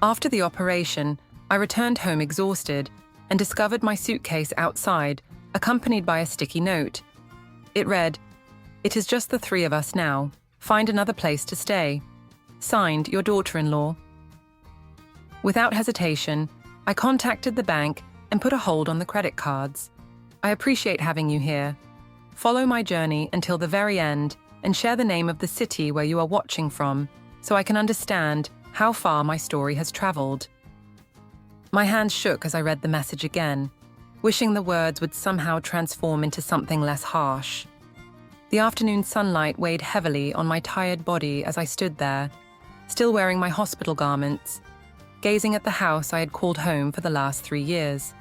After the operation, I returned home exhausted and discovered my suitcase outside, accompanied by a sticky note. It read, "It is just the three of us now. Find another place to stay. Signed, your daughter-in-law." Without hesitation, I contacted the bank and put a hold on the credit cards. "I appreciate having you here. Follow my journey until the very end and share the name of the city where you are watching from so I can understand how far my story has traveled." My hands shook as I read the message again, wishing the words would somehow transform into something less harsh. The afternoon sunlight weighed heavily on my tired body as I stood there, still wearing my hospital garments, gazing at the house I had called home for the last 3 years.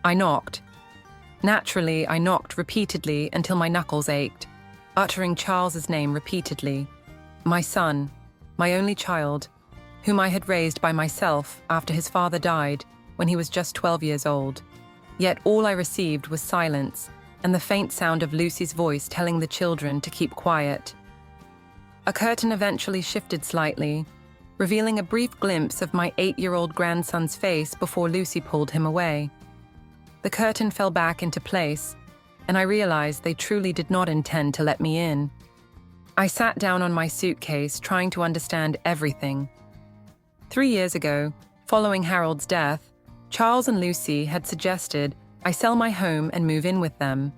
I knocked. Naturally, I knocked repeatedly until my knuckles ached, uttering Charles's name repeatedly. My son, my only child, whom I had raised by myself after his father died when he was just 12 years old. Yet all I received was silence and the faint sound of Lucy's voice telling the children to keep quiet. A curtain eventually shifted slightly, revealing a brief glimpse of my 8-year-old grandson's face before Lucy pulled him away. The curtain fell back into place, and I realized they truly did not intend to let me in. I sat down on my suitcase, trying to understand everything. 3 years ago, following Harold's death, Charles and Lucy had suggested I sell my home and move in with them.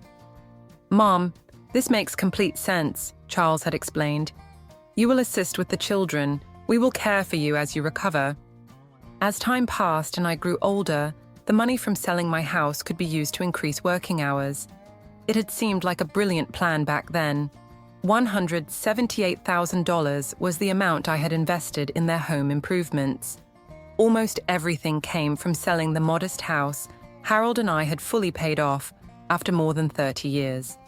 "Mom, this makes complete sense," Charles had explained. "You will assist with the children. We will care for you as you recover." As time passed and I grew older, the money from selling my house could be used to increase working hours. It had seemed like a brilliant plan back then. $178,000 was the amount I had invested in their home improvements. Almost everything came from selling the modest house Harold and I had fully paid off after more than 30 years.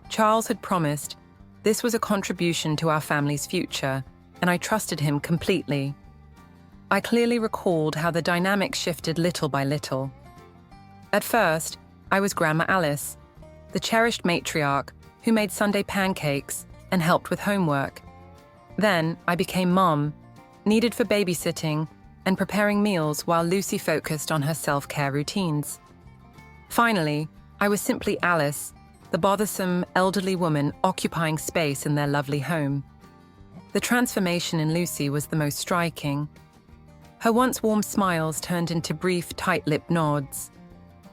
Charles had promised this was a contribution to our family's future, and I trusted him completely. I clearly recalled how the dynamic shifted little by little. At first, I was Grandma Alice, the cherished matriarch who made Sunday pancakes and helped with homework. Then I became Mom, needed for babysitting and preparing meals while Lucy focused on her self-care routines. Finally, I was simply Alice, the bothersome elderly woman occupying space in their lovely home. The transformation in Lucy was the most striking. Her once warm smiles turned into brief, tight-lipped nods.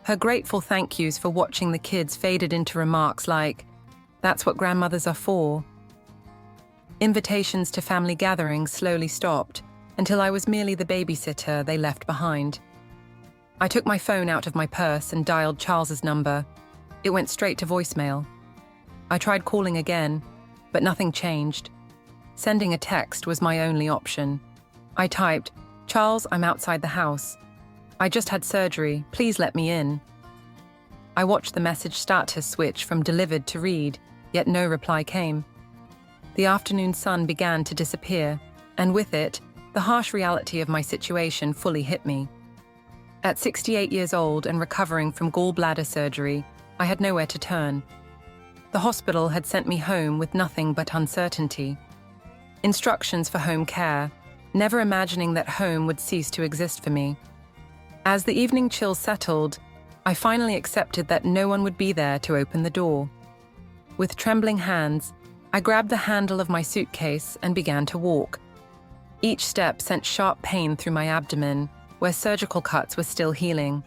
Her grateful thank yous for watching the kids faded into remarks like, "That's what grandmothers are for." Invitations to family gatherings slowly stopped until I was merely the babysitter they left behind. I took my phone out of my purse and dialed Charles's number. It went straight to voicemail. I tried calling again, but nothing changed. Sending a text was my only option. I typed, "Charles, I'm outside the house. I just had surgery. Please let me in." I watched the message start to switch from delivered to read, yet no reply came. The afternoon sun began to disappear, and with it, the harsh reality of my situation fully hit me. At 68 years old and recovering from gallbladder surgery, I had nowhere to turn. The hospital had sent me home with nothing but uncertainty. Instructions for home care, never imagining that home would cease to exist for me. As the evening chill settled, I finally accepted that no one would be there to open the door. With trembling hands, I grabbed the handle of my suitcase and began to walk. Each step sent sharp pain through my abdomen, where surgical cuts were still healing.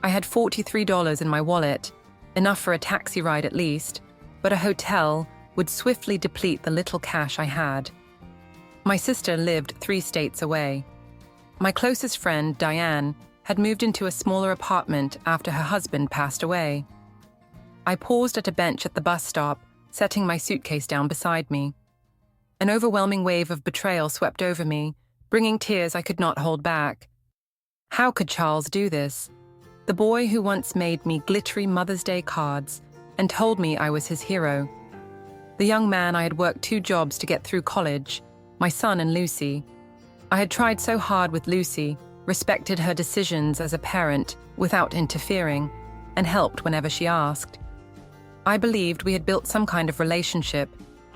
I had $43 in my wallet, enough for a taxi ride at least, but a hotel would swiftly deplete the little cash I had. My sister lived 3 states away. My closest friend, Diane, had moved into a smaller apartment after her husband passed away. I paused at a bench at the bus stop, setting my suitcase down beside me. An overwhelming wave of betrayal swept over me, bringing tears I could not hold back. How could Charles do this? The boy who once made me glittery Mother's Day cards and told me I was his hero. The young man I had worked 2 jobs to get through college, my son and Lucy. I had tried so hard with Lucy, respected her decisions as a parent without interfering, and helped whenever she asked. I believed we had built some kind of relationship,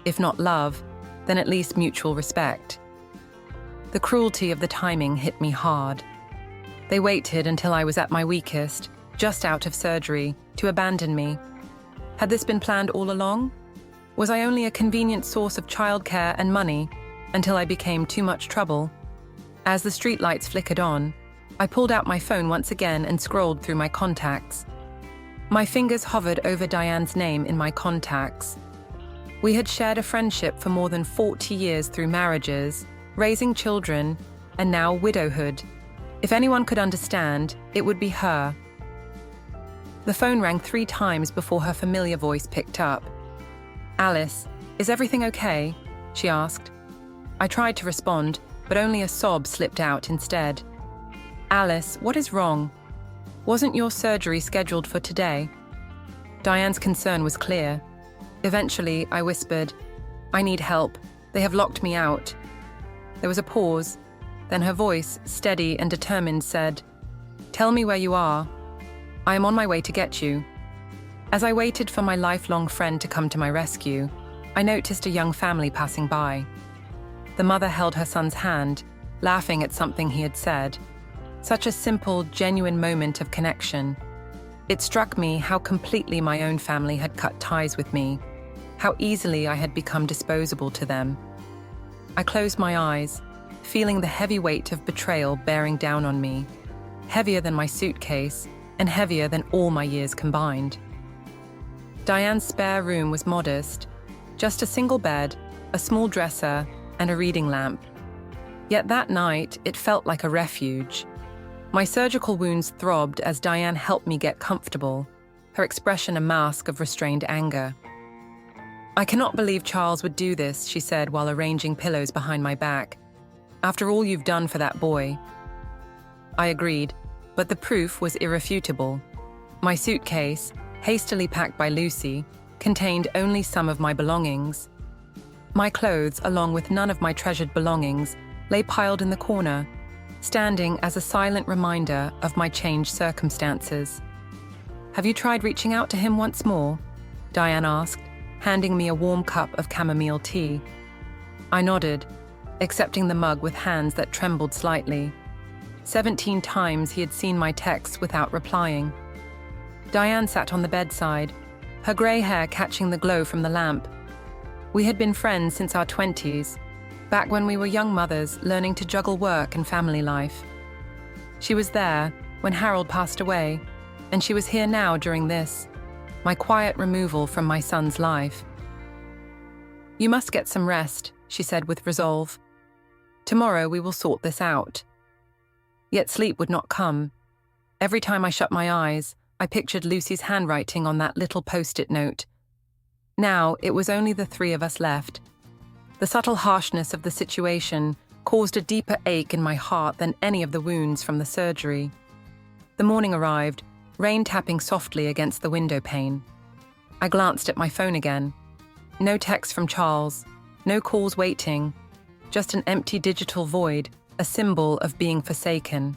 if not love, then at least mutual respect. The cruelty of the timing hit me hard. They waited until I was at my weakest, just out of surgery, to abandon me. Had this been planned all along? Was I only a convenient source of childcare and money until I became too much trouble? As the streetlights flickered on, I pulled out my phone once again and scrolled through my contacts. My fingers hovered over Diane's name in my contacts. We had shared a friendship for more than 40 years through marriages, raising children, and now widowhood. If anyone could understand, it would be her. The phone rang 3 times before her familiar voice picked up. "Alice, is everything okay?" she asked. I tried to respond, but only a sob slipped out instead. "Alice, what is wrong? Wasn't your surgery scheduled for today?" Diane's concern was clear. Eventually, I whispered, "I need help. They have locked me out." There was a pause. Then her voice, steady and determined, said, "Tell me where you are. I am on my way to get you." As I waited for my lifelong friend to come to my rescue, I noticed a young family passing by. The mother held her son's hand, laughing at something he had said. Such a simple, genuine moment of connection. It struck me how completely my own family had cut ties with me, how easily I had become disposable to them. I closed my eyes, feeling the heavy weight of betrayal bearing down on me, heavier than my suitcase and heavier than all my years combined. Diane's spare room was modest, just a single bed, a small dresser, and a reading lamp. Yet that night, it felt like a refuge. My surgical wounds throbbed as Diane helped me get comfortable, her expression a mask of restrained anger. "I cannot believe Charles would do this," she said while arranging pillows behind my back. "After all you've done for that boy." I agreed, but the proof was irrefutable. My suitcase, hastily packed by Lucy, contained only some of my belongings. My clothes, along with none of my treasured belongings, lay piled in the corner, standing as a silent reminder of my changed circumstances. "Have you tried reaching out to him once more?" Diane asked, handing me a warm cup of chamomile tea. I nodded, accepting the mug with hands that trembled slightly. 17 times he had seen my texts without replying. Diane sat on the bedside, her grey hair catching the glow from the lamp. We had been friends since our 20s, back when we were young mothers learning to juggle work and family life. She was there when Harold passed away, and she was here now during this, my quiet removal from my son's life. "You must get some rest," she said with resolve. "Tomorrow we will sort this out." Yet sleep would not come. Every time I shut my eyes, I pictured Lucy's handwriting on that little post-it note. Now it was only the 3 of us left. The subtle harshness of the situation caused a deeper ache in my heart than any of the wounds from the surgery. The morning arrived, rain tapping softly against the window pane. I glanced at my phone again. No text from Charles, no calls waiting, just an empty digital void, a symbol of being forsaken.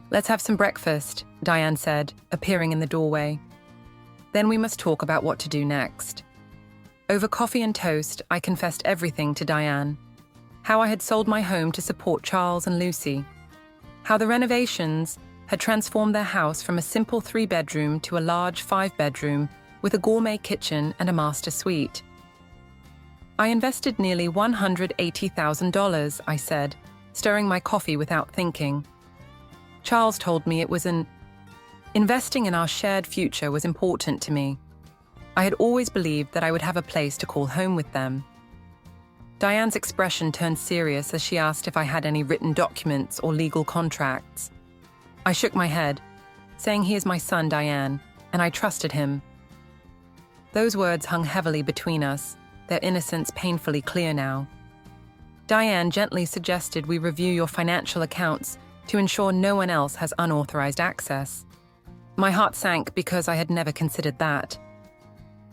"Let's have some breakfast," Diane said, appearing in the doorway. "Then we must talk about what to do next." Over coffee and toast, I confessed everything to Diane. How I had sold my home to support Charles and Lucy. How the renovations had transformed their house from a simple 3-bedroom to a large 5-bedroom with a gourmet kitchen and a master suite. "I invested nearly $180,000, I said, stirring my coffee without thinking. Charles told me it was investing in our shared future was important to me. I had always believed that I would have a place to call home with them. Diane's expression turned serious as she asked if I had any written documents or legal contracts. I shook my head, saying he is my son, Diane, and I trusted him. Those words hung heavily between us, their innocence painfully clear now. Diane gently suggested we review your financial accounts to ensure no one else has unauthorized access. My heart sank because I had never considered that.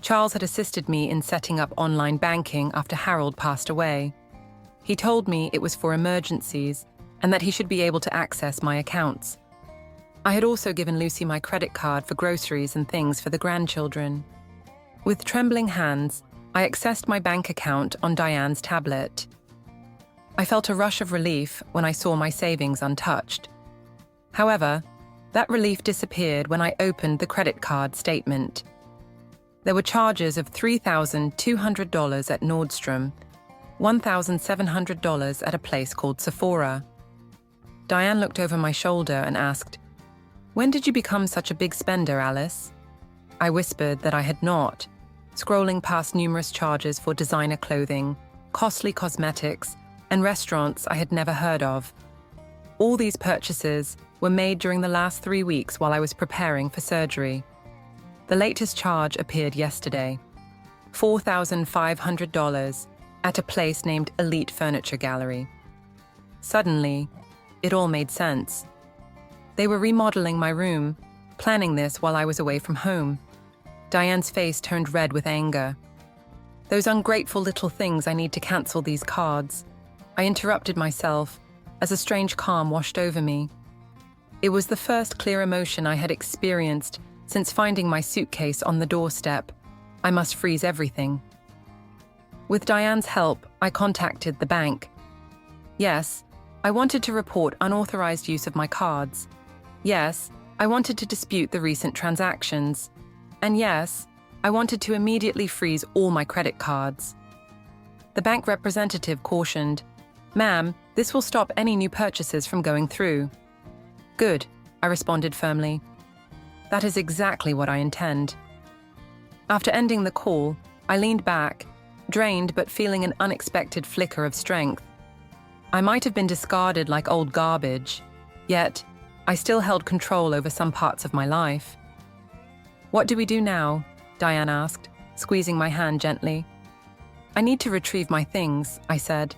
Charles had assisted me in setting up online banking after Harold passed away. He told me it was for emergencies and that he should be able to access my accounts. I had also given Lucy my credit card for groceries and things for the grandchildren. With trembling hands, I accessed my bank account on Diane's tablet. I felt a rush of relief when I saw my savings untouched. However, that relief disappeared when I opened the credit card statement. There were charges of $3,200 at Nordstrom, $1,700 at a place called Sephora. Diane looked over my shoulder and asked, "When did you become such a big spender, Alice?" I whispered that I had not, scrolling past numerous charges for designer clothing, costly cosmetics, and restaurants I had never heard of. All these purchases were made during the last 3 weeks while I was preparing for surgery. The latest charge appeared yesterday, $4,500 at a place named Elite Furniture Gallery. Suddenly, it all made sense. They were remodeling my room, planning this while I was away from home. Diane's face turned red with anger. "Those ungrateful little things, I need to cancel these cards." I interrupted myself as a strange calm washed over me. It was the first clear emotion I had experienced since finding my suitcase on the doorstep. I must freeze everything. With Diane's help, I contacted the bank. Yes, I wanted to report unauthorized use of my cards. Yes, I wanted to dispute the recent transactions. And yes, I wanted to immediately freeze all my credit cards. The bank representative cautioned, "Ma'am, this will stop any new purchases from going through." "Good," I responded firmly. "That is exactly what I intend." After ending the call, I leaned back, drained but feeling an unexpected flicker of strength. I might have been discarded like old garbage, yet I still held control over some parts of my life. "What do we do now?" Diane asked, squeezing my hand gently. "I need to retrieve my things," I said.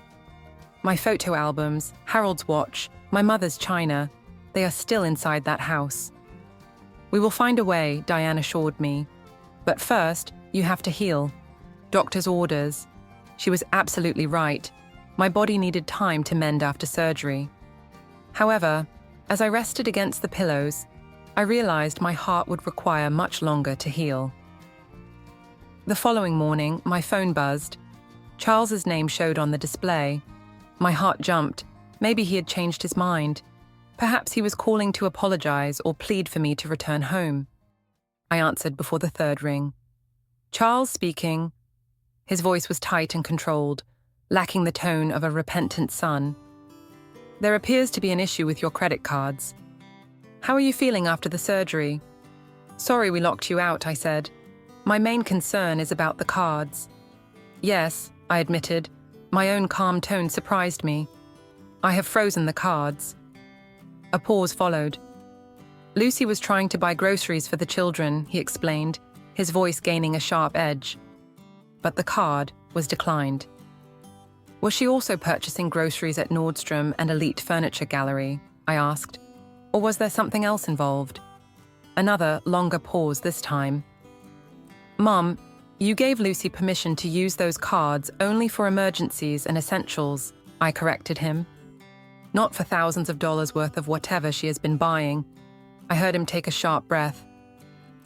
"My photo albums, Harold's watch, my mother's china, they are still inside that house." "We will find a way," Diane assured me. "But first, you have to heal. Doctor's orders." She was absolutely right. My body needed time to mend after surgery. However, as I rested against the pillows, I realized my heart would require much longer to heal. The following morning, my phone buzzed. Charles's name showed on the display. My heart jumped. Maybe he had changed his mind. Perhaps he was calling to apologize or plead for me to return home. I answered before the third ring. "Charles speaking." His voice was tight and controlled, lacking the tone of a repentant son. "There appears to be an issue with your credit cards. How are you feeling after the surgery?" "Sorry we locked you out," I said. "My main concern is about the cards." "Yes," I admitted. My own calm tone surprised me. "I have frozen the cards." A pause followed. "Lucy was trying to buy groceries for the children," he explained, his voice gaining a sharp edge. But the card was declined. "Was she also purchasing groceries at Nordstrom and Elite Furniture Gallery?" I asked. "Or was there something else involved?" Another, longer pause this time. "Mom, you gave Lucy permission to use those cards only for emergencies and essentials," I corrected him. "Not for thousands of dollars worth of whatever she has been buying." I heard him take a sharp breath.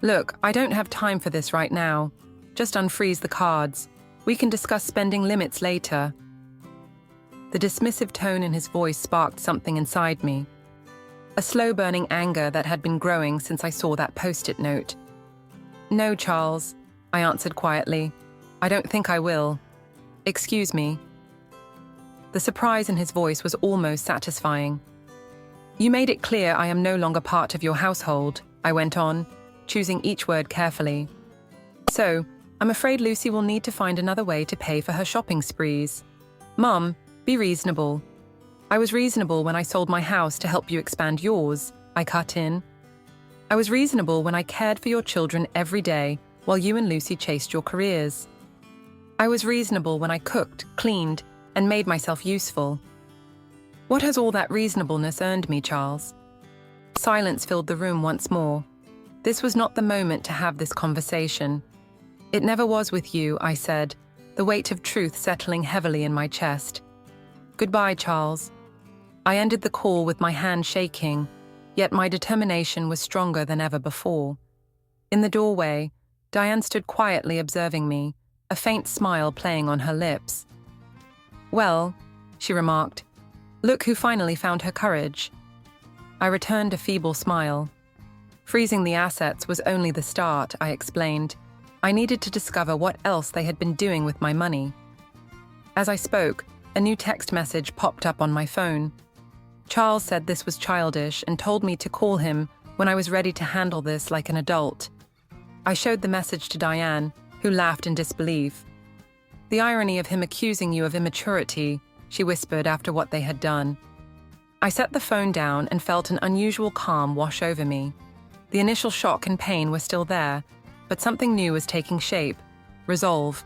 "Look, I don't have time for this right now. Just unfreeze the cards. We can discuss spending limits later." The dismissive tone in his voice sparked something inside me. A slow-burning anger that had been growing since I saw that post-it note. "No, Charles," I answered quietly. "I don't think I will. Excuse me." The surprise in his voice was almost satisfying. "You made it clear I am no longer part of your household," I went on, choosing each word carefully. "So, I'm afraid Lucy will need to find another way to pay for her shopping sprees. Mum, be reasonable." "I was reasonable when I sold my house to help you expand yours," I cut in. "I was reasonable when I cared for your children every day while you and Lucy chased your careers. I was reasonable when I cooked, cleaned, and made myself useful. What has all that reasonableness earned me, Charles?" Silence filled the room once more. This was not the moment to have this conversation. "It never was with you," I said, the weight of truth settling heavily in my chest. "Goodbye, Charles." I ended the call with my hand shaking, yet my determination was stronger than ever before. In the doorway, Diane stood quietly observing me, a faint smile playing on her lips. "Well," she remarked. "Look who finally found her courage." I returned a feeble smile. Freezing the assets was only the start, I explained. I needed to discover what else they had been doing with my money. As I spoke, a new text message popped up on my phone. Charles said this was childish and told me to call him when I was ready to handle this like an adult. I showed the message to Diane, who laughed in disbelief. "The irony of him accusing you of immaturity," she whispered after what they had done. I set the phone down and felt an unusual calm wash over me. The initial shock and pain were still there, but something new was taking shape: resolve.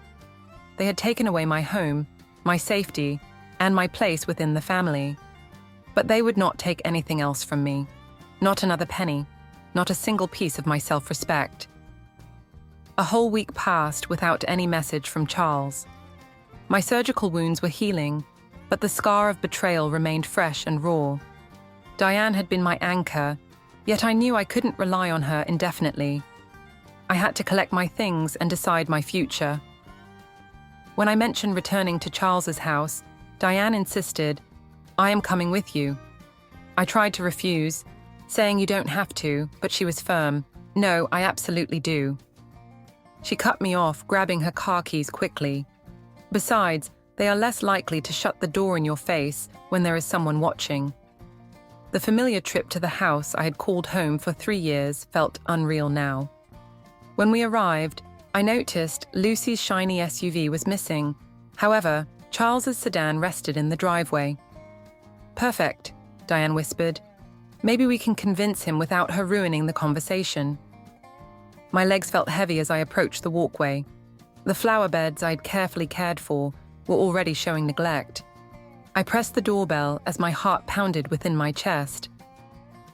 They had taken away my home, my safety, and my place within the family. But they would not take anything else from me. Not another penny, not a single piece of my self-respect. A whole week passed without any message from Charles. My surgical wounds were healing, but the scar of betrayal remained fresh and raw. Diane had been my anchor, yet I knew I couldn't rely on her indefinitely. I had to collect my things and decide my future. When I mentioned returning to Charles's house, Diane insisted, "I am coming with you." I tried to refuse, saying you don't have to, but she was firm. "No, I absolutely do." She cut me off, grabbing her car keys quickly. Besides, they are less likely to shut the door in your face when there is someone watching. The familiar trip to the house I had called home for 3 years felt unreal now. When we arrived, I noticed Lucy's shiny SUV was missing. However, Charles's sedan rested in the driveway. "Perfect," Diane whispered. "Maybe we can convince him without her ruining the conversation." My legs felt heavy as I approached the walkway. The flower beds I'd carefully cared for were already showing neglect. I pressed the doorbell as my heart pounded within my chest.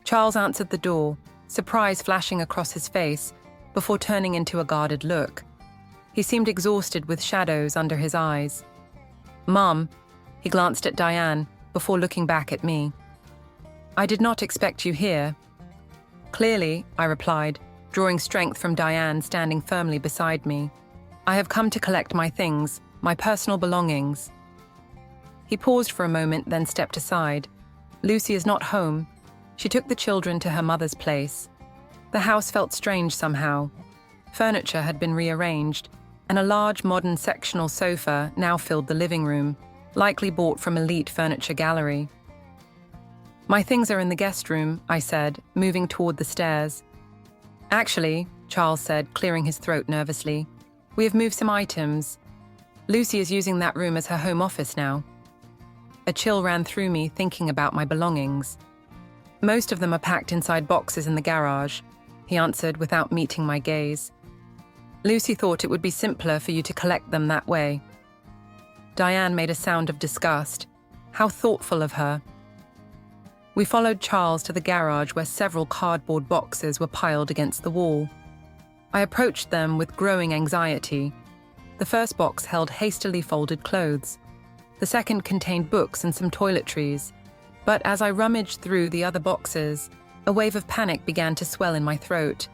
Charles answered the door, surprise flashing across his face, before turning into a guarded look. He seemed exhausted with shadows under his eyes. "Mom," he glanced at Diane before looking back at me. "I did not expect you here." "Clearly," I replied, drawing strength from Diane standing firmly beside me. "I have come to collect my things, my personal belongings." He paused for a moment, then stepped aside. "Lucy is not home. She took the children to her mother's place." The house felt strange somehow. Furniture had been rearranged, and a large modern sectional sofa now filled the living room, likely bought from Elite Furniture Gallery. "My things are in the guest room," I said, moving toward the stairs. "Actually," Charles said, clearing his throat nervously, "we have moved some items. Lucy is using that room as her home office now." A chill ran through me thinking about my belongings. "Most of them are packed inside boxes in the garage," he answered without meeting my gaze. "Lucy thought it would be simpler for you to collect them that way." Diane made a sound of disgust. How thoughtful of her. We followed Charles to the garage where several cardboard boxes were piled against the wall. I approached them with growing anxiety. The first box held hastily folded clothes. The second contained books and some toiletries. But as I rummaged through the other boxes, a wave of panic began to swell in my throat.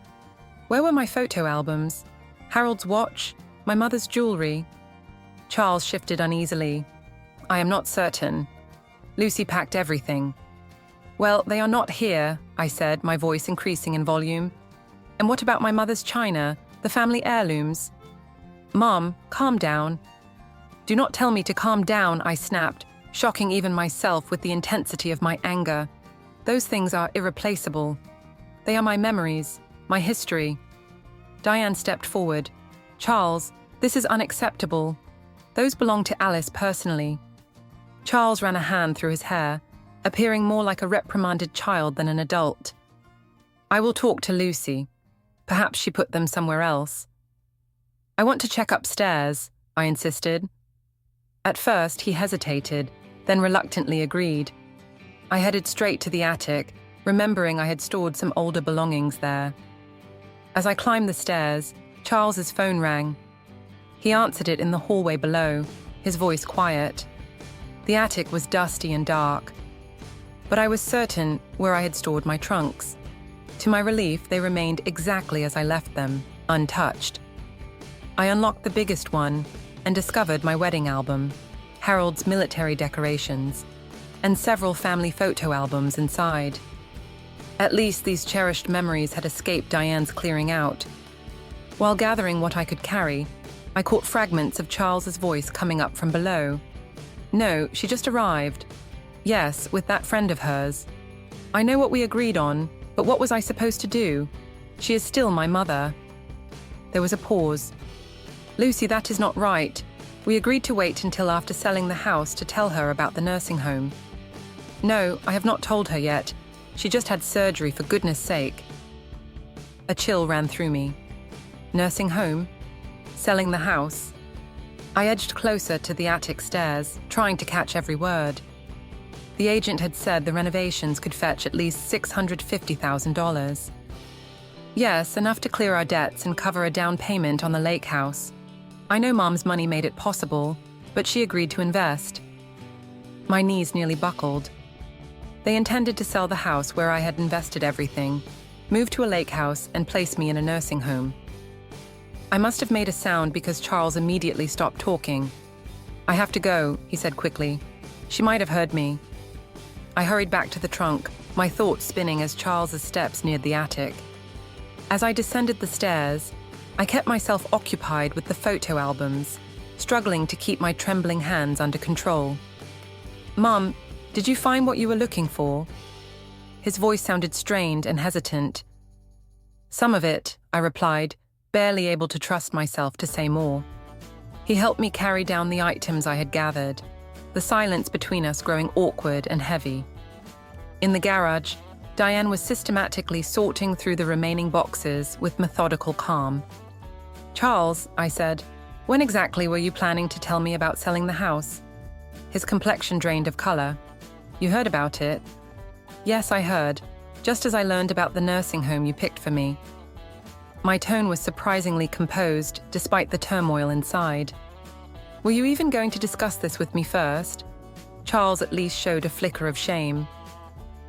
Where were my photo albums? Harold's watch? My mother's jewelry? Charles shifted uneasily. "I am not certain. Lucy packed everything." "Well, they are not here," I said, my voice increasing in volume. "And what about my mother's china, the family heirlooms?" "Mom, calm down." "Do not tell me to calm down," I snapped, shocking even myself with the intensity of my anger. "Those things are irreplaceable. They are my memories, my history." Diane stepped forward. "Charles, this is unacceptable. Those belong to Alice personally." Charles ran a hand through his hair, appearing more like a reprimanded child than an adult. "I will talk to Lucy. Perhaps she put them somewhere else." "I want to check upstairs," I insisted. At first, he hesitated, then reluctantly agreed. I headed straight to the attic, remembering I had stored some older belongings there. As I climbed the stairs, Charles's phone rang. He answered it in the hallway below, his voice quiet. The attic was dusty and dark, but I was certain where I had stored my trunks. To my relief, they remained exactly as I left them, untouched. I unlocked the biggest one and discovered my wedding album. Harold's military decorations, and several family photo albums inside. At least these cherished memories had escaped Diane's clearing out. While gathering what I could carry, I caught fragments of Charles's voice coming up from below. "No, she just arrived. Yes, with that friend of hers. I know what we agreed on, but what was I supposed to do? She is still my mother." There was a pause. "Lucy, that is not right. We agreed to wait until after selling the house to tell her about the nursing home." "No, I have not told her yet. She just had surgery, for goodness sake." A chill ran through me. Nursing home? Selling the house? I edged closer to the attic stairs, trying to catch every word. The agent had said the renovations could fetch at least $650,000. Yes, enough to clear our debts and cover a down payment on the lake house. I know Mom's money made it possible, but she agreed to invest. My knees nearly buckled. They intended to sell the house where I had invested everything, move to a lake house, and place me in a nursing home. I must have made a sound because Charles immediately stopped talking. "I have to go," he said quickly. She might have heard me. I hurried back to the trunk, my thoughts spinning as Charles's steps neared the attic. As I descended the stairs, I kept myself occupied with the photo albums, struggling to keep my trembling hands under control. "Mom, did you find what you were looking for?" His voice sounded strained and hesitant. "Some of it," I replied, barely able to trust myself to say more. He helped me carry down the items I had gathered, the silence between us growing awkward and heavy. In the garage, Diane was systematically sorting through the remaining boxes with methodical calm. "Charles," I said, "when exactly were you planning to tell me about selling the house?" His complexion drained of color. "You heard about it?" "Yes, I heard, just as I learned about the nursing home you picked for me." My tone was surprisingly composed, despite the turmoil inside. "Were you even going to discuss this with me first?" Charles at least showed a flicker of shame.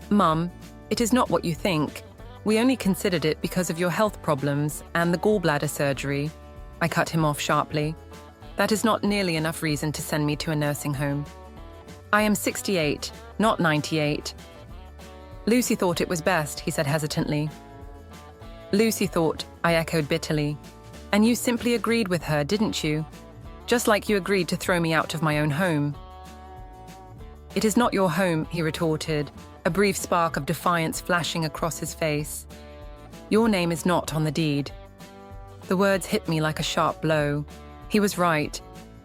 "Mum, it is not what you think. We only considered it because of your health problems and the gallbladder surgery." I cut him off sharply. "That is not nearly enough reason to send me to a nursing home. I am 68, not 98. "Lucy thought it was best," he said hesitantly. "Lucy thought," I echoed bitterly. "And you simply agreed with her, didn't you? Just like you agreed to throw me out of my own home." "It is not your home," he retorted, a brief spark of defiance flashing across his face. "Your name is not on the deed." The words hit me like a sharp blow. He was right.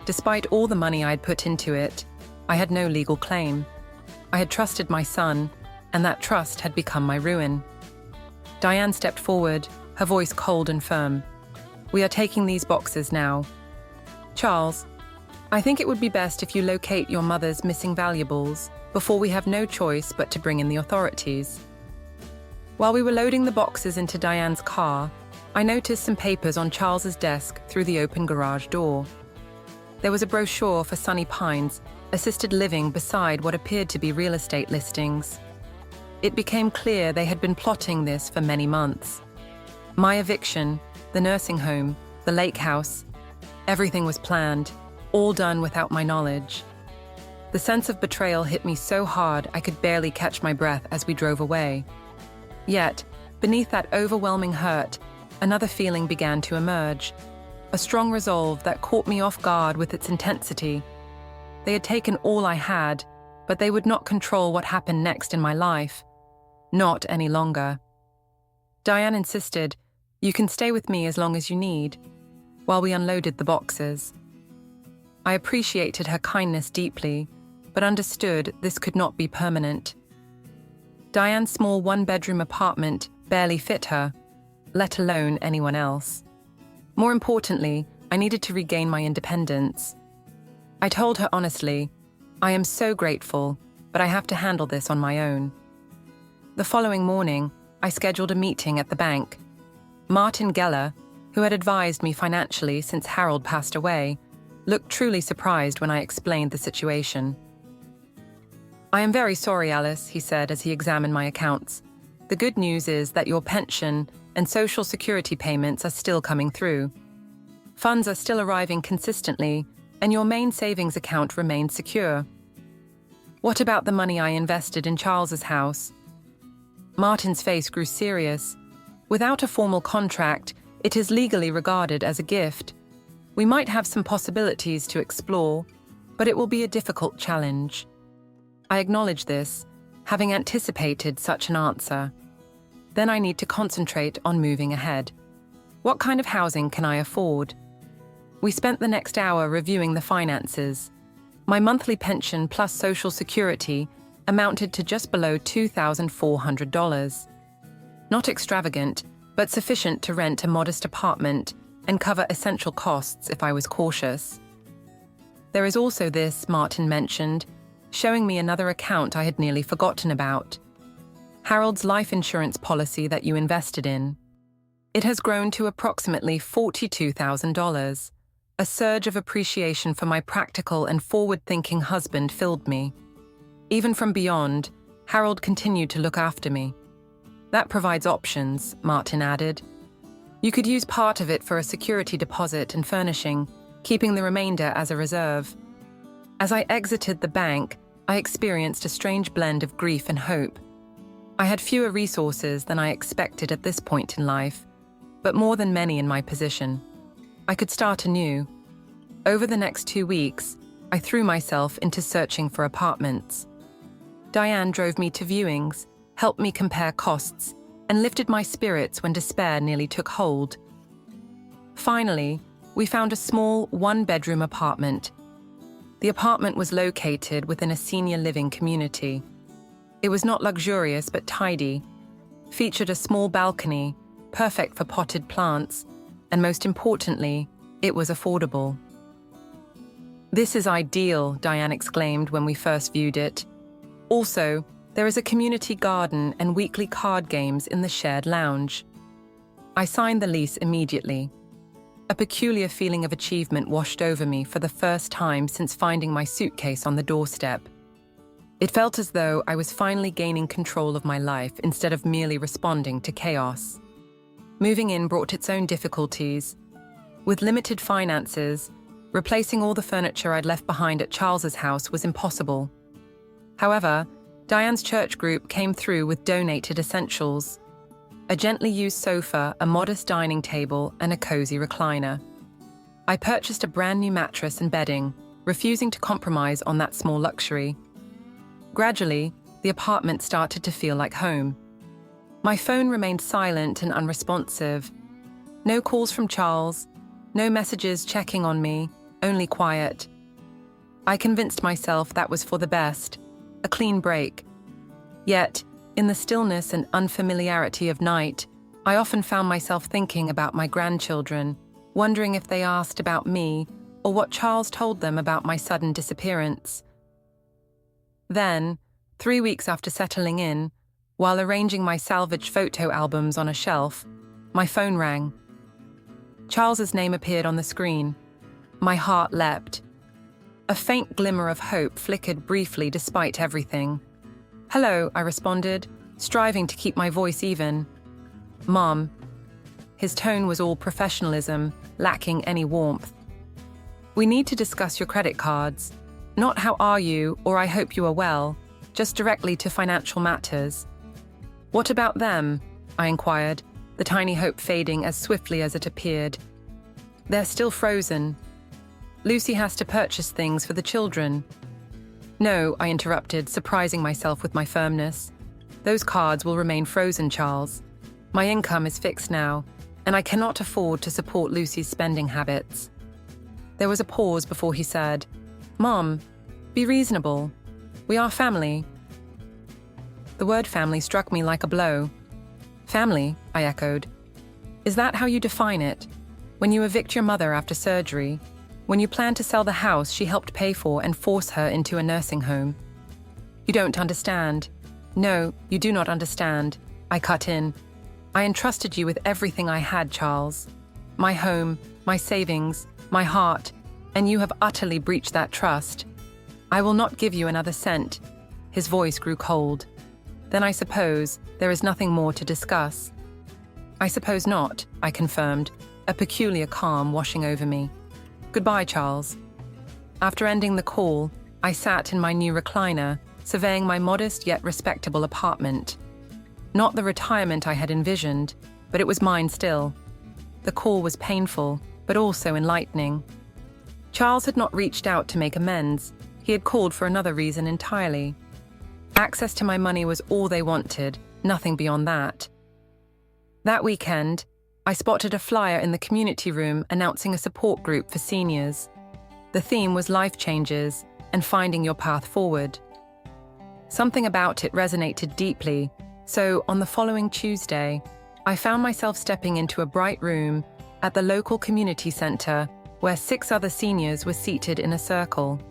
Despite all the money I had put into it, I had no legal claim. I had trusted my son, and that trust had become my ruin. Diane stepped forward, her voice cold and firm. "We are taking these boxes now. Charles, I think it would be best if you locate your mother's missing valuables before we have no choice but to bring in the authorities." While we were loading the boxes into Diane's car, I noticed some papers on Charles's desk through the open garage door. There was a brochure for Sunny Pines, assisted living beside what appeared to be real estate listings. It became clear they had been plotting this for many months. My eviction, the nursing home, the lake house, everything was planned, all done without my knowledge. The sense of betrayal hit me so hard I could barely catch my breath as we drove away. Yet, beneath that overwhelming hurt, another feeling began to emerge, a strong resolve that caught me off guard with its intensity. They had taken all I had, but they would not control what happened next in my life. Not any longer. Diane insisted, "You can stay with me as long as you need," while we unloaded the boxes. I appreciated her kindness deeply, but understood this could not be permanent. Diane's small one-bedroom apartment barely fit her, let alone anyone else. More importantly, I needed to regain my independence. I told her honestly, "I am so grateful, but I have to handle this on my own." The following morning, I scheduled a meeting at the bank. Martin Geller, who had advised me financially since Harold passed away, looked truly surprised when I explained the situation. "I am very sorry, Alice," he said as he examined my accounts. "The good news is that your pension and Social Security payments are still coming through. Funds are still arriving consistently, and your main savings account remained secure. What about the money I invested in Charles's house? Martin's face grew serious. Without a formal contract, it is legally regarded as a gift. We might have some possibilities to explore, but it will be a difficult challenge. I acknowledge this, having anticipated such an answer. Then I need to concentrate on moving ahead. What kind of housing can I afford? We spent the next hour reviewing the finances. My monthly pension plus Social Security amounted to just below $2,400. Not extravagant, but sufficient to rent a modest apartment and cover essential costs if I was cautious. There is also this, Martin mentioned, showing me another account I had nearly forgotten about. Harold's life insurance policy that you invested in. It has grown to approximately $42,000. A surge of appreciation for my practical and forward-thinking husband filled me. Even from beyond, Harold continued to look after me. That provides options, Martin added. You could use part of it for a security deposit and furnishing, keeping the remainder as a reserve. As I exited the bank, I experienced a strange blend of grief and hope. I had fewer resources than I expected at this point in life, but more than many in my position. I could start anew. Over the next 2 weeks, I threw myself into searching for apartments. Diane drove me to viewings, helped me compare costs, and lifted my spirits when despair nearly took hold. Finally, we found a small one-bedroom apartment. The apartment was located within a senior living community. It was not luxurious but tidy, featured a small balcony, perfect for potted plants, and most importantly, it was affordable. "This is ideal," Diane exclaimed when we first viewed it. Also, there is a community garden and weekly card games in the shared lounge. I signed the lease immediately. A peculiar feeling of achievement washed over me for the first time since finding my suitcase on the doorstep. It felt as though I was finally gaining control of my life instead of merely responding to chaos. Moving in brought its own difficulties. With limited finances, replacing all the furniture I'd left behind at Charles's house was impossible. However, Diane's church group came through with donated essentials: a gently used sofa, a modest dining table, and a cozy recliner. I purchased a brand new mattress and bedding, refusing to compromise on that small luxury. Gradually, the apartment started to feel like home. My phone remained silent and unresponsive. No calls from Charles, no messages checking on me, only quiet. I convinced myself that was for the best, a clean break. Yet, in the stillness and unfamiliarity of night, I often found myself thinking about my grandchildren, wondering if they asked about me or what Charles told them about my sudden disappearance. Then, 3 weeks after settling in, while arranging my salvaged photo albums on a shelf, my phone rang. Charles's name appeared on the screen. My heart leapt. A faint glimmer of hope flickered briefly despite everything. "Hello," I responded, striving to keep my voice even. "Mom." His tone was all professionalism, lacking any warmth. "We need to discuss your credit cards. Not how are you or I hope you are well, just directly to financial matters." "What about them?" I inquired, the tiny hope fading as swiftly as it appeared. "They're still frozen. Lucy has to purchase things for the children." "No," I interrupted, surprising myself with my firmness. "Those cards will remain frozen, Charles. My income is fixed now, and I cannot afford to support Lucy's spending habits." There was a pause before he said, "Mom, be reasonable. We are family." The word family struck me like a blow. "Family?" I echoed. "Is that how you define it? When you evict your mother after surgery? When you plan to sell the house she helped pay for and force her into a nursing home?" "You don't understand." "No, you do not understand," I cut in. "I entrusted you with everything I had, Charles. My home, my savings, my heart, and you have utterly breached that trust. I will not give you another cent." His voice grew cold. "Then I suppose there is nothing more to discuss." "I suppose not," I confirmed, a peculiar calm washing over me. "Goodbye, Charles." After ending the call, I sat in my new recliner, surveying my modest yet respectable apartment. Not the retirement I had envisioned, but it was mine still. The call was painful, but also enlightening. Charles had not reached out to make amends. He had called for another reason entirely. Access to my money was all they wanted, nothing beyond that. That weekend, I spotted a flyer in the community room announcing a support group for seniors. The theme was life changes and finding your path forward. Something about it resonated deeply, so on the following Tuesday, I found myself stepping into a bright room at the local community center where 6 other seniors were seated in a circle.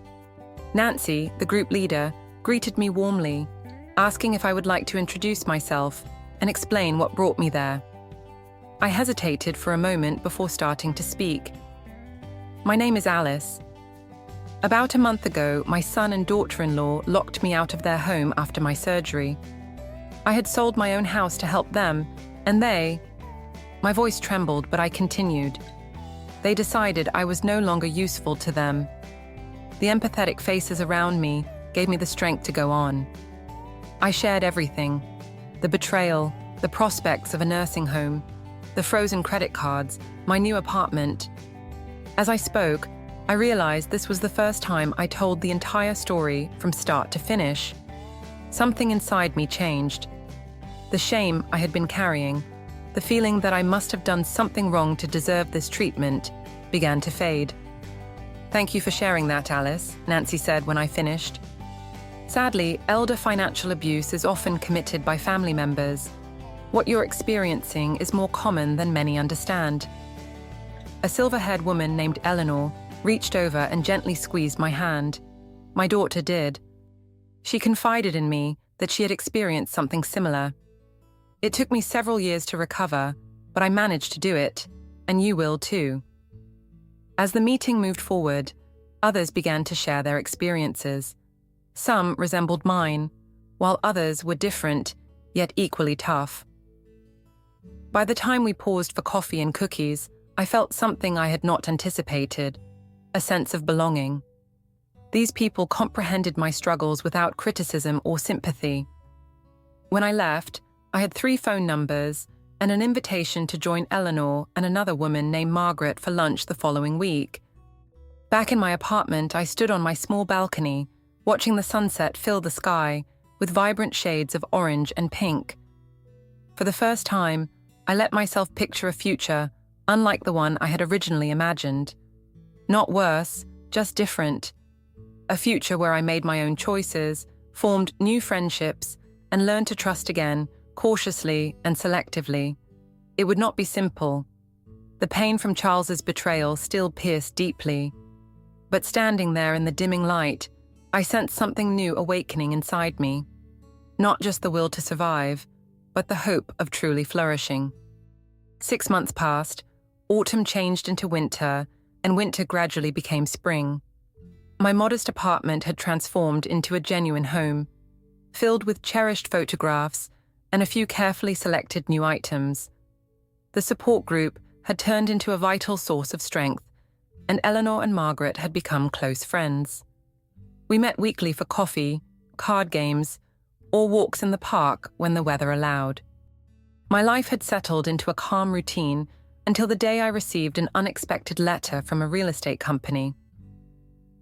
Nancy, the group leader, greeted me warmly, asking if I would like to introduce myself and explain what brought me there. I hesitated for a moment before starting to speak. My name is Alice. About a month ago, my son and daughter-in-law locked me out of their home after my surgery. I had sold my own house to help them, and my voice trembled, but I continued. They decided I was no longer useful to them. The empathetic faces around me gave me the strength to go on. I shared everything: the betrayal, the prospects of a nursing home, the frozen credit cards, my new apartment. As I spoke, I realized this was the first time I told the entire story from start to finish. Something inside me changed. The shame I had been carrying, the feeling that I must have done something wrong to deserve this treatment, began to fade. "Thank you for sharing that, Alice," Nancy said when I finished. Sadly, elder financial abuse is often committed by family members. What you're experiencing is more common than many understand. A silver-haired woman named Eleanor reached over and gently squeezed my hand. My daughter did. She confided in me that she had experienced something similar. It took me several years to recover, but I managed to do it, and you will too. As the meeting moved forward, others began to share their experiences. Some resembled mine, while others were different, yet equally tough. By the time we paused for coffee and cookies, I felt something I had not anticipated: a sense of belonging. These people comprehended my struggles without criticism or sympathy. When I left, I had 3 phone numbers and an invitation to join Eleanor and another woman named Margaret for lunch the following week. Back in my apartment, I stood on my small balcony, watching the sunset fill the sky with vibrant shades of orange and pink. For the first time, I let myself picture a future unlike the one I had originally imagined. Not worse, just different. A future where I made my own choices, formed new friendships, and learned to trust again, cautiously and selectively. It would not be simple. The pain from Charles's betrayal still pierced deeply. But standing there in the dimming light, I sensed something new awakening inside me. Not just the will to survive, but the hope of truly flourishing. 6 months passed, autumn changed into winter, and winter gradually became spring. My modest apartment had transformed into a genuine home, filled with cherished photographs and a few carefully selected new items. The support group had turned into a vital source of strength, and Eleanor and Margaret had become close friends. We met weekly for coffee, card games, or walks in the park when the weather allowed. My life had settled into a calm routine until the day I received an unexpected letter from a real estate company.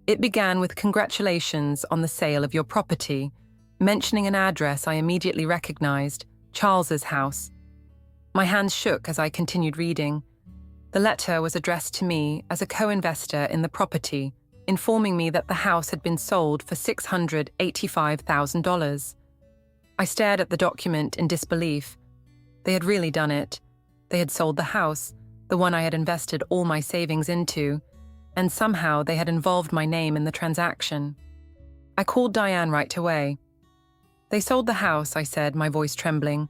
It began with congratulations on the sale of your property, mentioning an address I immediately recognized, Charles's house. My hands shook as I continued reading. The letter was addressed to me as a co-investor in the property, informing me that the house had been sold for $685,000. I stared at the document in disbelief. They had really done it. They had sold the house, the one I had invested all my savings into, and somehow they had involved my name in the transaction. I called Diane right away. "They sold the house," I said, my voice trembling,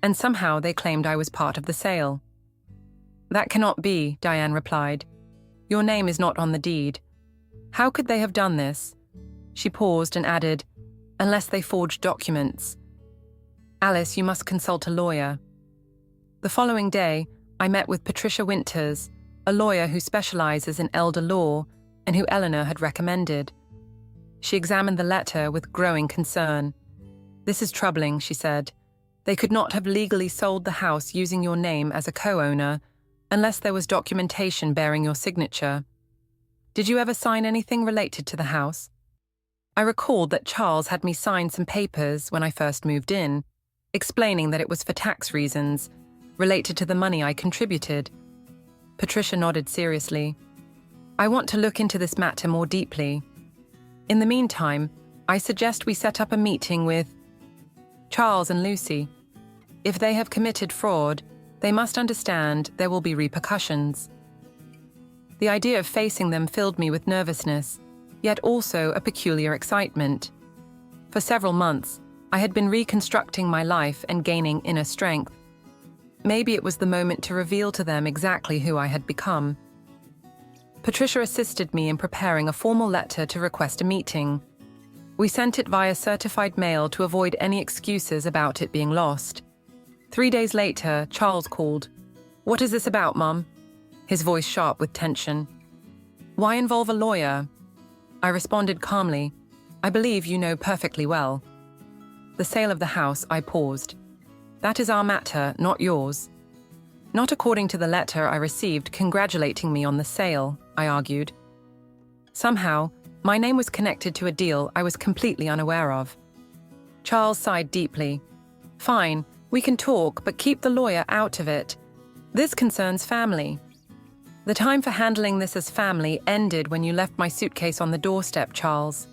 "and somehow they claimed I was part of the sale." "That cannot be," Diane replied. "Your name is not on the deed. How could they have done this?" She paused and added, "Unless they forged documents. Alice, you must consult a lawyer." The following day, I met with Patricia Winters, a lawyer who specializes in elder law, and who Eleanor had recommended. She examined the letter with growing concern. "This is troubling," she said. "They could not have legally sold the house using your name as a co-owner unless there was documentation bearing your signature. Did you ever sign anything related to the house?" I recalled that Charles had me sign some papers when I first moved in, explaining that it was for tax reasons, related to the money I contributed. Patricia nodded seriously. "I want to look into this matter more deeply. In the meantime, I suggest we set up a meeting with Charles and Lucy. If they have committed fraud, they must understand there will be repercussions." The idea of facing them filled me with nervousness, yet also a peculiar excitement. For several months, I had been reconstructing my life and gaining inner strength. Maybe it was the moment to reveal to them exactly who I had become. Patricia assisted me in preparing a formal letter to request a meeting. We sent it via certified mail to avoid any excuses about it being lost. 3 days later, Charles called. "What is this about, Mum?" His voice sharp with tension. "Why involve a lawyer?" I responded calmly. "I believe you know perfectly well." The sale of the house, I paused. "That is our matter, not yours." "Not according to the letter I received congratulating me on the sale," I argued. Somehow, my name was connected to a deal I was completely unaware of. Charles sighed deeply. "Fine, we can talk, but keep the lawyer out of it. This concerns family." "The time for handling this as family ended when you left my suitcase on the doorstep, Charles,"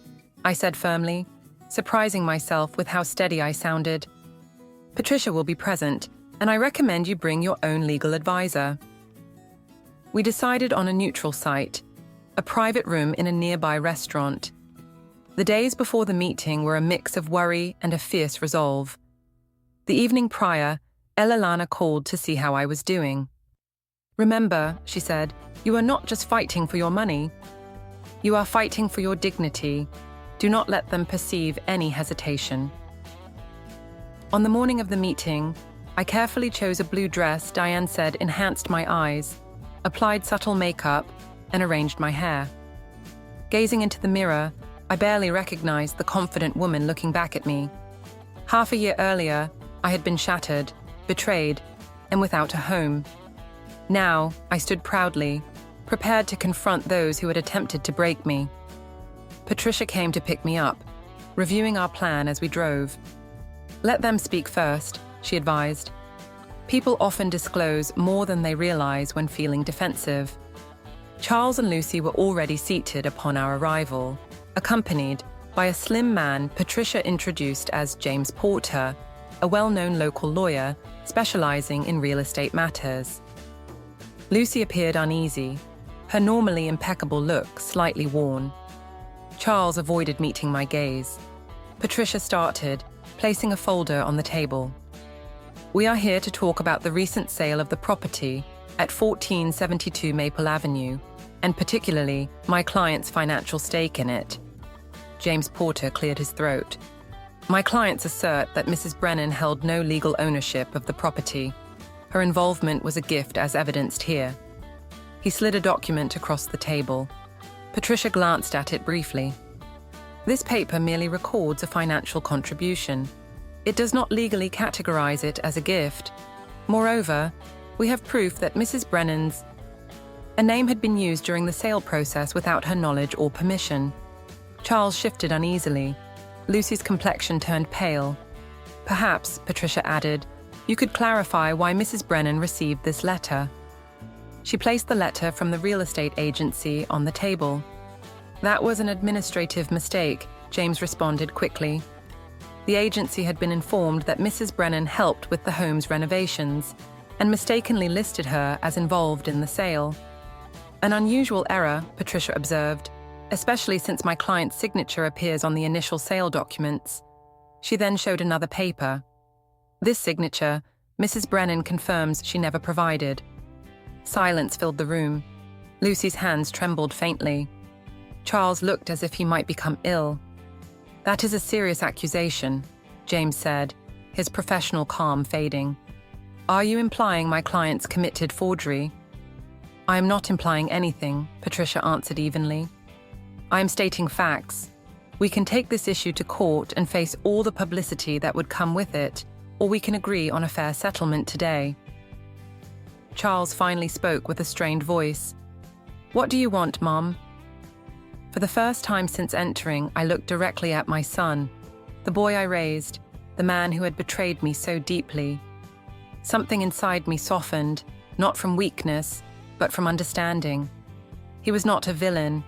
I said firmly, surprising myself with how steady I sounded. "Patricia will be present, and I recommend you bring your own legal advisor." We decided on a neutral site, a private room in a nearby restaurant. The days before the meeting were a mix of worry and a fierce resolve. The evening prior, Elilana called to see how I was doing. "Remember," she said, "you are not just fighting for your money. You are fighting for your dignity. Do not let them perceive any hesitation." On the morning of the meeting, I carefully chose a blue dress Diane said enhanced my eyes, applied subtle makeup, and arranged my hair. Gazing into the mirror, I barely recognized the confident woman looking back at me. Half a year earlier, I had been shattered, betrayed, and without a home. Now, I stood proudly, prepared to confront those who had attempted to break me. Patricia came to pick me up, reviewing our plan as we drove. "Let them speak first," she advised. "People often disclose more than they realize when feeling defensive." Charles and Lucy were already seated upon our arrival, accompanied by a slim man Patricia introduced as James Porter, a well-known local lawyer specializing in real estate matters. Lucy appeared uneasy, her normally impeccable look slightly worn. Charles avoided meeting my gaze. Patricia started, placing a folder on the table. "We are here to talk about the recent sale of the property at 1472 Maple Avenue, and particularly my client's financial stake in it." James Porter cleared his throat. "My clients assert that Mrs. Brennan held no legal ownership of the property. Her involvement was a gift as evidenced here." He slid a document across the table. Patricia glanced at it briefly. "This paper merely records a financial contribution. It does not legally categorize it as a gift. Moreover, we have proof that Mrs. Brennan's a name had been used during the sale process without her knowledge or permission." Charles shifted uneasily. Lucy's complexion turned pale. "Perhaps," Patricia added, "you could clarify why Mrs. Brennan received this letter." She placed the letter from the real estate agency on the table. "That was an administrative mistake," James responded quickly. The agency had been informed that Mrs. Brennan helped with the home's renovations and mistakenly listed her as involved in the sale. "An unusual error," Patricia observed, "especially since my client's signature appears on the initial sale documents." She then showed another paper. "This signature, Mrs. Brennan confirms she never provided." Silence filled the room. Lucy's hands trembled faintly. Charles looked as if he might become ill. "That is a serious accusation," James said, his professional calm fading. "Are you implying my clients committed forgery?" "I am not implying anything," Patricia answered evenly. I am stating facts. We can take this issue to court and face all the publicity that would come with it, or we can agree on a fair settlement today. Charles finally spoke with a strained voice. What do you want, Mom? For the first time since entering, I looked directly at my son, the boy I raised, the man who had betrayed me so deeply. Something inside me softened, not from weakness, but from understanding. He was not a villain.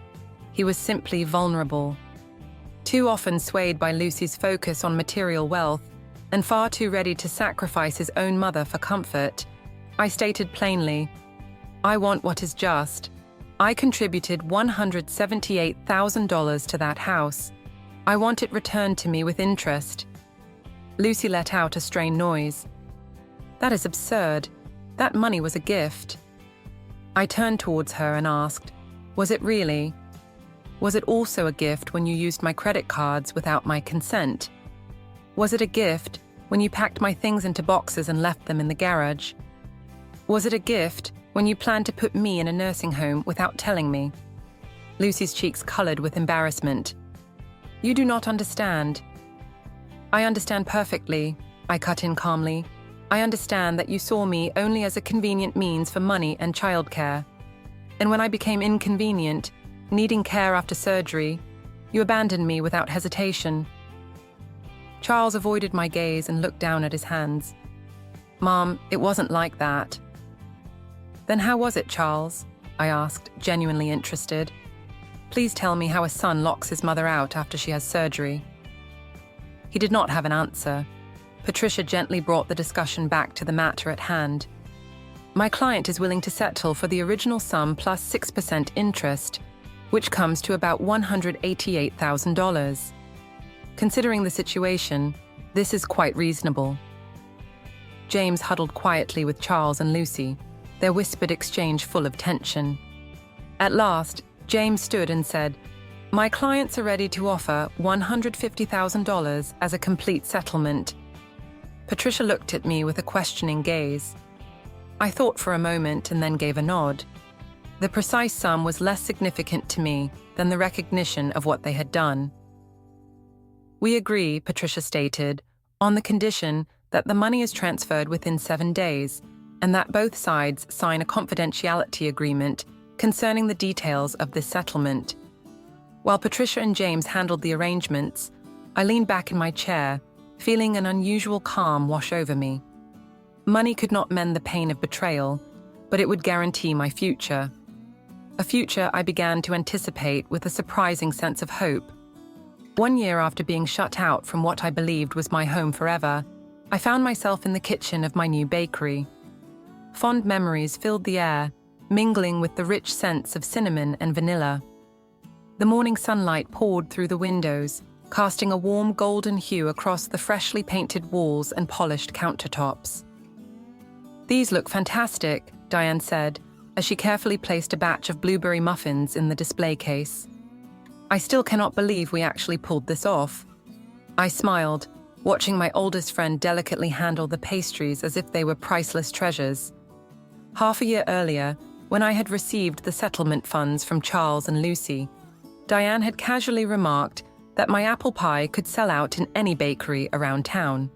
He was simply vulnerable. Too often swayed by Lucy's focus on material wealth, and far too ready to sacrifice his own mother for comfort, I stated plainly, I want what is just. I contributed $178,000 to that house. I want it returned to me with interest. Lucy let out a strained noise. That is absurd. That money was a gift. I turned towards her and asked, was it really? Was it also a gift when you used my credit cards without my consent? Was it a gift when you packed my things into boxes and left them in the garage? Was it a gift when you planned to put me in a nursing home without telling me? Lucy's cheeks colored with embarrassment. You do not understand. I understand perfectly, I cut in calmly. I understand that you saw me only as a convenient means for money and childcare. And when I became inconvenient, needing care after surgery, you abandoned me without hesitation. Charles avoided my gaze and looked down at his hands. Mom, it wasn't like that. Then how was it, Charles? I asked, genuinely interested. Please tell me how a son locks his mother out after she has surgery. He did not have an answer. Patricia gently brought the discussion back to the matter at hand. My client is willing to settle for the original sum plus 6% interest, which comes to about $188,000. Considering the situation, this is quite reasonable. James huddled quietly with Charles and Lucy, their whispered exchange full of tension. At last, James stood and said, My clients are ready to offer $150,000 as a complete settlement. Patricia looked at me with a questioning gaze. I thought for a moment and then gave a nod. The precise sum was less significant to me than the recognition of what they had done. We agree, Patricia stated, on the condition that the money is transferred within 7 days and that both sides sign a confidentiality agreement concerning the details of this settlement. While Patricia and James handled the arrangements, I leaned back in my chair, feeling an unusual calm wash over me. Money could not mend the pain of betrayal, but it would guarantee my future. A future I began to anticipate with a surprising sense of hope. 1 year after being shut out from what I believed was my home forever, I found myself in the kitchen of my new bakery. Fond memories filled the air, mingling with the rich scents of cinnamon and vanilla. The morning sunlight poured through the windows, casting a warm golden hue across the freshly painted walls and polished countertops. These look fantastic, Diane said, as she carefully placed a batch of blueberry muffins in the display case. I still cannot believe we actually pulled this off. I smiled, watching my oldest friend delicately handle the pastries as if they were priceless treasures. Half a year earlier, when I had received the settlement funds from Charles and Lucy, Diane had casually remarked that my apple pie could sell out in any bakery around town.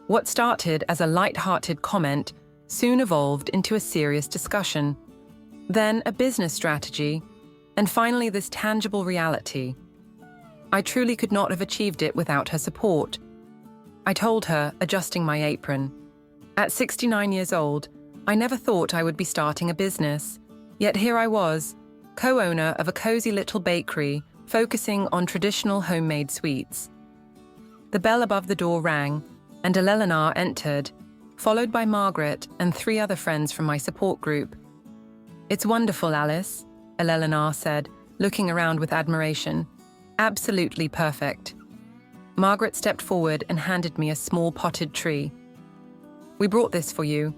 What started as a light-hearted comment soon evolved into a serious discussion, then a business strategy, and finally this tangible reality. I truly could not have achieved it without her support. I told her, adjusting my apron. At 69 years old, I never thought I would be starting a business, yet here I was, co-owner of a cozy little bakery focusing on traditional homemade sweets. The bell above the door rang, and Eleanor entered, followed by Margaret and 3 other friends from my support group. It's wonderful, Alice, Eleanor said, looking around with admiration. Absolutely perfect. Margaret stepped forward and handed me a small potted tree. We brought this for you.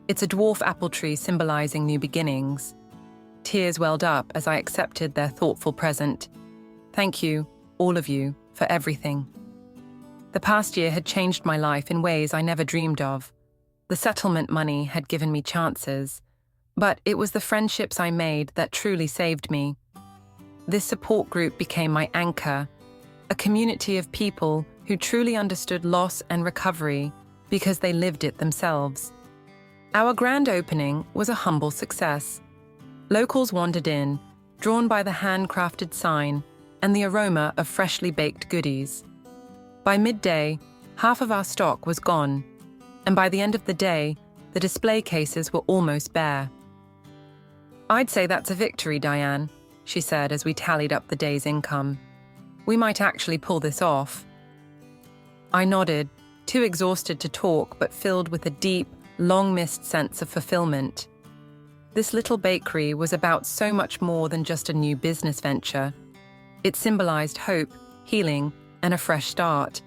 It's a dwarf apple tree symbolizing new beginnings. Tears welled up as I accepted their thoughtful present. Thank you, all of you, for everything. The past year had changed my life in ways I never dreamed of. The settlement money had given me chances, but it was the friendships I made that truly saved me. This support group became my anchor, a community of people who truly understood loss and recovery because they lived it themselves. Our grand opening was a humble success. Locals wandered in, drawn by the handcrafted sign and the aroma of freshly baked goodies. By midday, half of our stock was gone, and by the end of the day, the display cases were almost bare. "I'd say that's a victory, Diane," she said as we tallied up the day's income. "We might actually pull this off." I nodded, too exhausted to talk but filled with a deep, long-missed sense of fulfillment. This little bakery was about so much more than just a new business venture. It symbolized hope, healing, and a fresh start.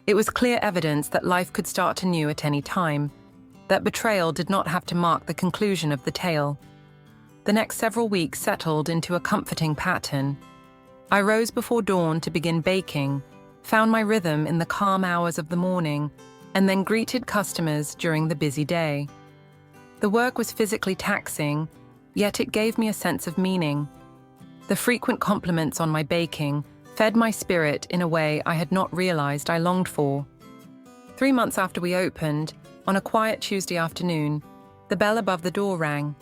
It was clear evidence that life could start anew at any time, that betrayal did not have to mark the conclusion of the tale. The next several weeks settled into a comforting pattern. I rose before dawn to begin baking, found my rhythm in the calm hours of the morning, and then greeted customers during the busy day. The work was physically taxing, yet it gave me a sense of meaning. The frequent compliments on my baking fed my spirit in a way I had not realized I longed for. 3 months after we opened, on a quiet Tuesday afternoon, the bell above the door rang.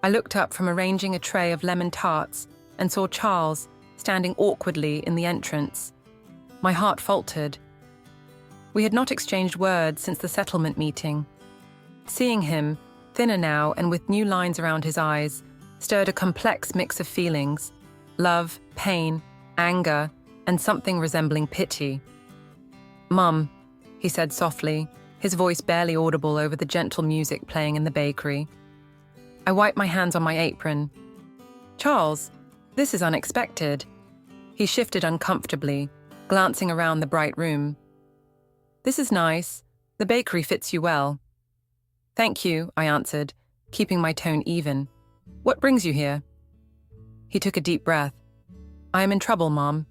I looked up from arranging a tray of lemon tarts and saw Charles standing awkwardly in the entrance. My heart faltered. We had not exchanged words since the settlement meeting. Seeing him, thinner now and with new lines around his eyes, stirred a complex mix of feelings: love, pain, anger, and something resembling pity. "Mum," he said softly, his voice barely audible over the gentle music playing in the bakery. I wiped my hands on my apron. "Charles, this is unexpected." He shifted uncomfortably, glancing around the bright room. "This is nice. The bakery fits you well." "Thank you," I answered, keeping my tone even. "What brings you here?" He took a deep breath. "I am in trouble, Mom."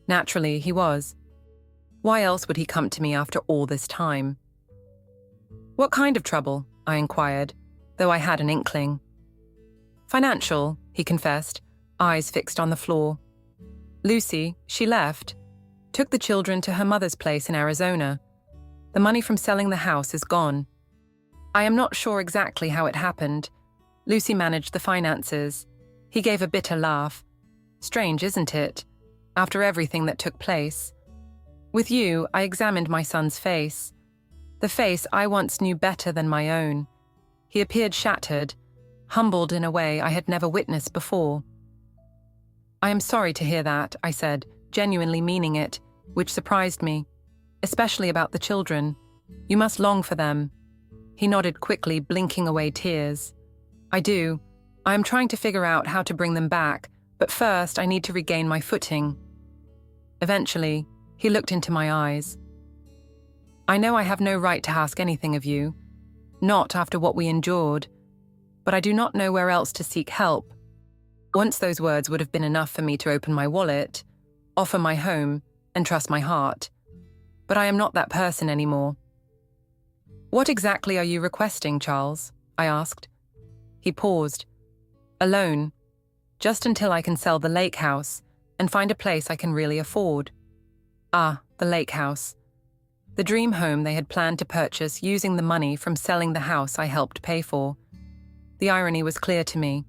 Naturally, he was. Why else would he come to me after all this time? "What kind of trouble?" I inquired, though I had an inkling. "Financial," he confessed, eyes fixed on the floor. "Lucy, she left, took the children to her mother's place in Arizona. The money from selling the house is gone. I am not sure exactly how it happened. Lucy managed the finances." He gave a bitter laugh. "Strange, isn't it? After everything that took place. With you, I examined my son's face. The face I once knew better than my own. He appeared shattered, humbled in a way I had never witnessed before." "I am sorry to hear that," I said, genuinely meaning it, which surprised me. "Especially about the children. You must long for them." He nodded quickly, blinking away tears. "I do. I am trying to figure out how to bring them back, but first I need to regain my footing." Eventually, he looked into my eyes. "I know I have no right to ask anything of you, not after what we endured, but I do not know where else to seek help." Once those words would have been enough for me to open my wallet, offer my home, and trust my heart. But I am not that person anymore. "What exactly are you requesting, Charles?" I asked. He paused. "Alone, just until I can sell the lake house and find a place I can really afford." Ah, the lake house. The dream home they had planned to purchase using the money from selling the house I helped pay for. The irony was clear to me.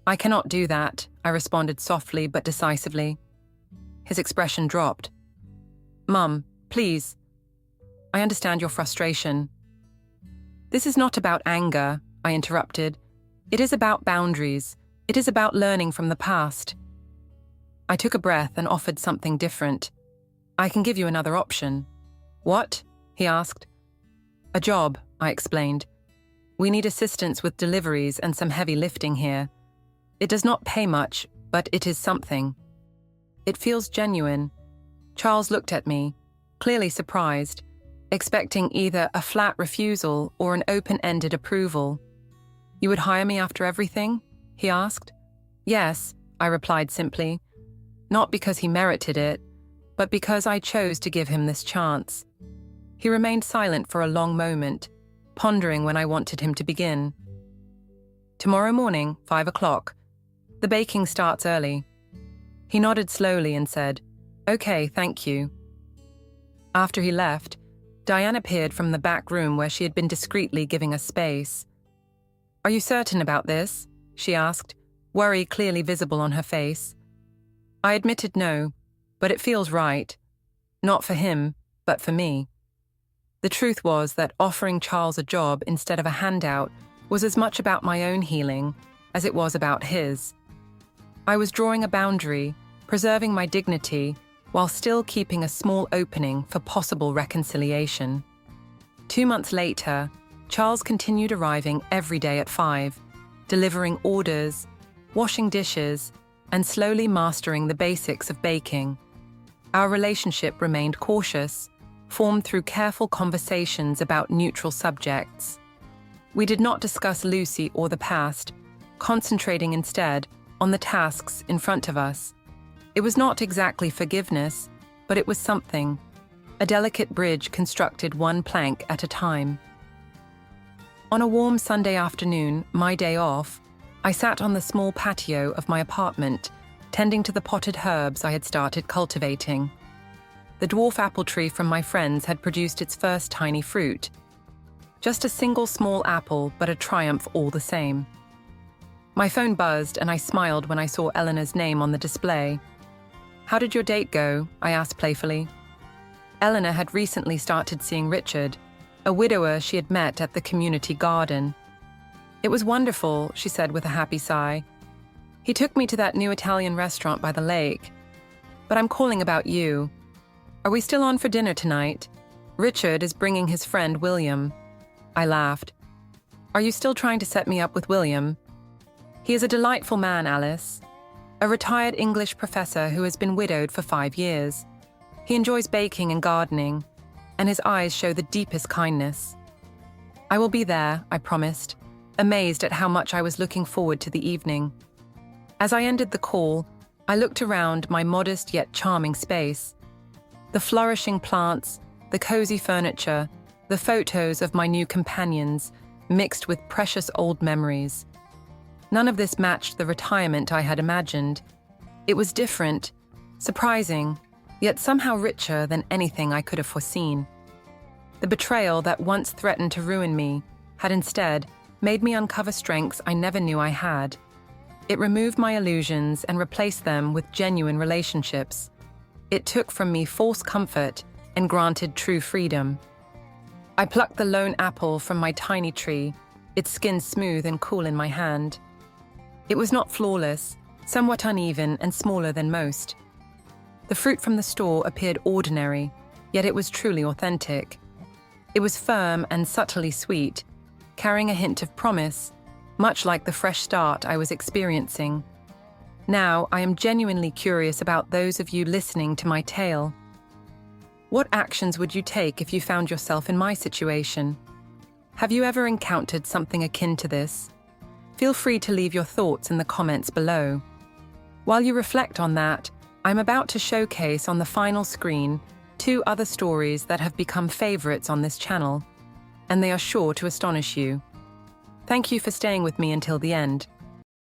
"I cannot do that," I responded softly but decisively. His expression dropped. "Mum, please. I understand your frustration." "This is not about anger," I interrupted. "It is about boundaries. It is about learning from the past." I took a breath and offered something different. "I can give you another option." "What?" he asked. "A job," I explained. "We need assistance with deliveries and some heavy lifting here. It does not pay much, but it is something." It feels genuine. Charles looked at me, clearly surprised, expecting either a flat refusal or an open-ended approval. "You would hire me after everything?" he asked. "Yes," I replied simply, not because he merited it, but because I chose to give him this chance. He remained silent for a long moment, pondering when I wanted him to begin. "Tomorrow morning, 5 o'clock. The baking starts early. He nodded slowly and said, "Okay, thank you." After he left, Diane appeared from the back room where she had been discreetly giving us space. "Are you certain about this?" she asked, worry clearly visible on her face. I admitted no, but it feels right. Not for him, but for me. The truth was that offering Charles a job instead of a handout was as much about my own healing as it was about his. I was drawing a boundary, preserving my dignity, while still keeping a small opening for possible reconciliation. 2 months later, Charles continued arriving every day at 5, delivering orders, washing dishes, and slowly mastering the basics of baking. Our relationship remained cautious, formed through careful conversations about neutral subjects. We did not discuss Lucy or the past, concentrating instead on the tasks in front of us. It was not exactly forgiveness, but it was something, a delicate bridge constructed one plank at a time. On a warm Sunday afternoon, my day off, I sat on the small patio of my apartment, tending to the potted herbs I had started cultivating. The dwarf apple tree from my friends had produced its first tiny fruit. Just a single small apple, but a triumph all the same. My phone buzzed and I smiled when I saw Eleanor's name on the display. "How did your date go?" I asked playfully. Eleanor had recently started seeing Richard, a widower she had met at the community garden. "It was wonderful," she said with a happy sigh. "He took me to that new Italian restaurant by the lake. But I'm calling about you. Are we still on for dinner tonight? Richard is bringing his friend William." I laughed. "Are you still trying to set me up with William?" "He is a delightful man, Alice. A retired English professor who has been widowed for 5 years. He enjoys baking and gardening, and his eyes show the deepest kindness." "I will be there," I promised, amazed at how much I was looking forward to the evening. As I ended the call, I looked around my modest yet charming space. The flourishing plants, the cozy furniture, the photos of my new companions, mixed with precious old memories. None of this matched the retirement I had imagined. It was different, surprising, yet somehow richer than anything I could have foreseen. The betrayal that once threatened to ruin me had instead made me uncover strengths I never knew I had. It removed my illusions and replaced them with genuine relationships. It took from me false comfort and granted true freedom. I plucked the lone apple from my tiny tree, its skin smooth and cool in my hand. It was not flawless, somewhat uneven and smaller than most. The fruit from the store appeared ordinary, yet it was truly authentic. It was firm and subtly sweet, carrying a hint of promise, much like the fresh start I was experiencing. Now I am genuinely curious about those of you listening to my tale. What actions would you take if you found yourself in my situation? Have you ever encountered something akin to this? Feel free to leave your thoughts in the comments below. While you reflect on that, I'm about to showcase on the final screen 2 other stories that have become favorites on this channel, and they are sure to astonish you. Thank you for staying with me until the end.